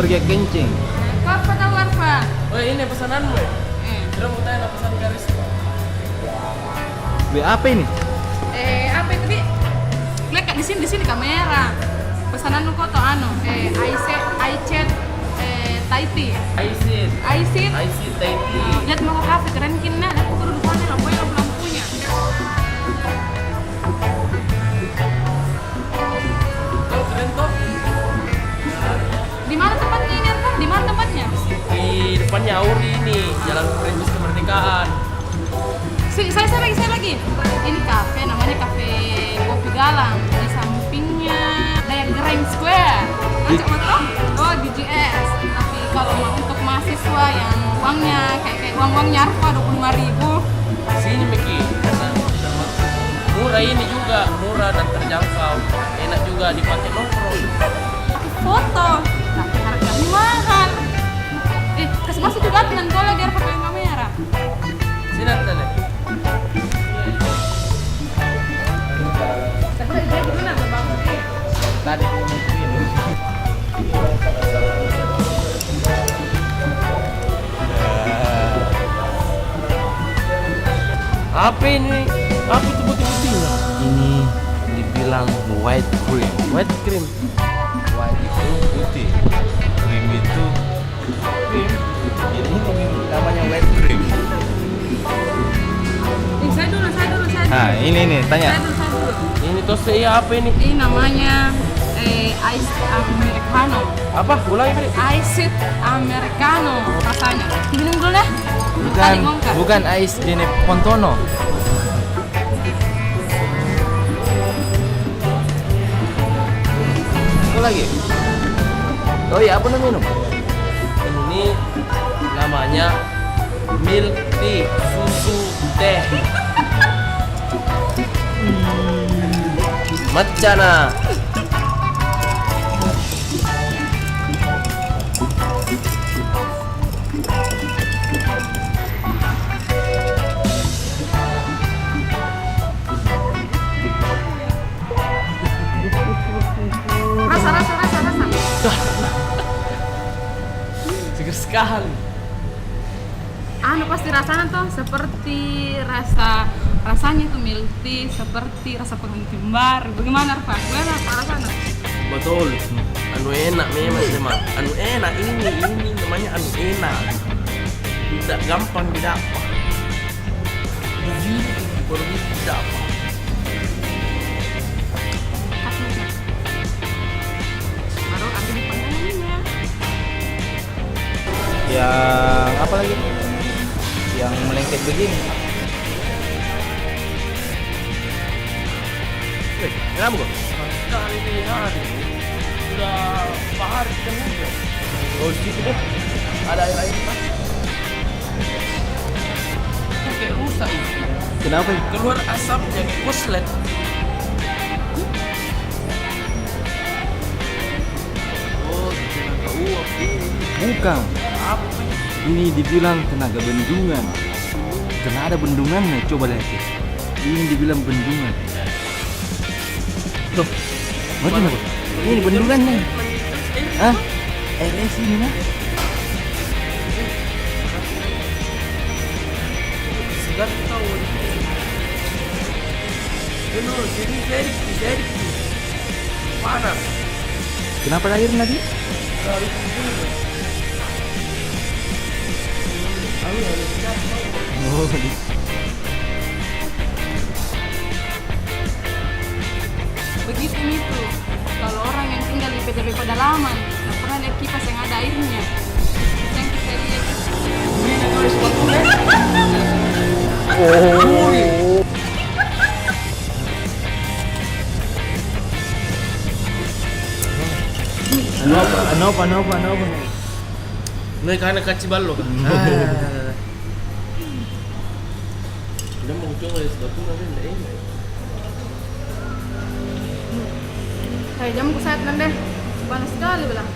pergi kencing. Apa tahu apa? Oh ini pesananmu ya? Kira mau tanya pesan garis. Apa ini? Apa itu Bi? Lihat di sini kamera. Pesanan lu kok tuh iChat Taiti. Aisit Taiti. Lihat mau ke kafe keren kina, lihat aku duduk mana lampunya. Kau keren toh? Di mana tempatnya ini Arfa? Di mana tempatnya? Di depannya Auri ini, Jalan Perintis Kemerdekaan. Saya lagi. Ini kafe namanya Kafe Kopi Galang. Di sampingnya Diagram Square. Macam apa? Oh DGS. Tapi kalau mau untuk mahasiswa yang uangnya kayak uang-uangnya Arfa 25.000. Sini Miki, karena murah ini juga, murah dan terjangkau. Enak juga dipakai nongkrong. Foto, tapi harganya mahal. Kasih masuk juga dengan kau lagi Arfa pakai kamera. Sini Tele. Tapi dia gimana Bang? Tadi Apa ini? Apa itu putih-putihnya? ini dibilang white cream. White cream. White itu putih, cream itu cream. Jadi ini namanya white cream. Saya dulu. Nah ini tanya. Saya dulu. Ini toste ya apa ini? Ini namanya ice americano. Apa? Ulangi Bri. Ice americano rasanya. Minum dulu deh. Bukan ice Dene Pontono. Apa lagi? Oh iya, apa namanya minum? Ini namanya milk tea, susu teh. Macana. Rasa. Segar sekali. Pasti rasanya tuh seperti rasanya itu milk tea, seperti rasa pengantin kembar. Bagaimana Arfa? Gimana apa rasanya? Betul. Anu enak memang teman. Anu enak ini namanya anu enak. Tidak gampang didapat. Baru didapat. Baru ambil di pandangannya. Yang apa lagi? Yang melengket begini. Kenapa kok? Sekali ini hari sudah bahar dan hujan. Oh gitu deh. Ada air kan? Kayak rusak ini. Kenapa? Keluar asapnya koslet. Oh, tenaga uap. Bukan. Apa ini? Ini dibilang tenaga bendungan. Karena ada bendungannya, coba lihat. Ini dibilang bendungan. Loh, bagaimana? Ini bendungannya. Hah? Airnya sini lah. Segar tahu. Benar, jadi panas. Kenapa ada air lagi? Kalau itu juga. Oh, Begitu itu. Kalau orang yang tinggal di PDP pedalaman, nggak pernah lihat kipas yang ada airnya. Yang kita lihat itu. Ini tulis waktunya. oh. Apa? Noi karena kaci ballo kan. Udah mau coba es batu nanti enggak enak. Kayak jam ku saat deh. Panas sekali belah.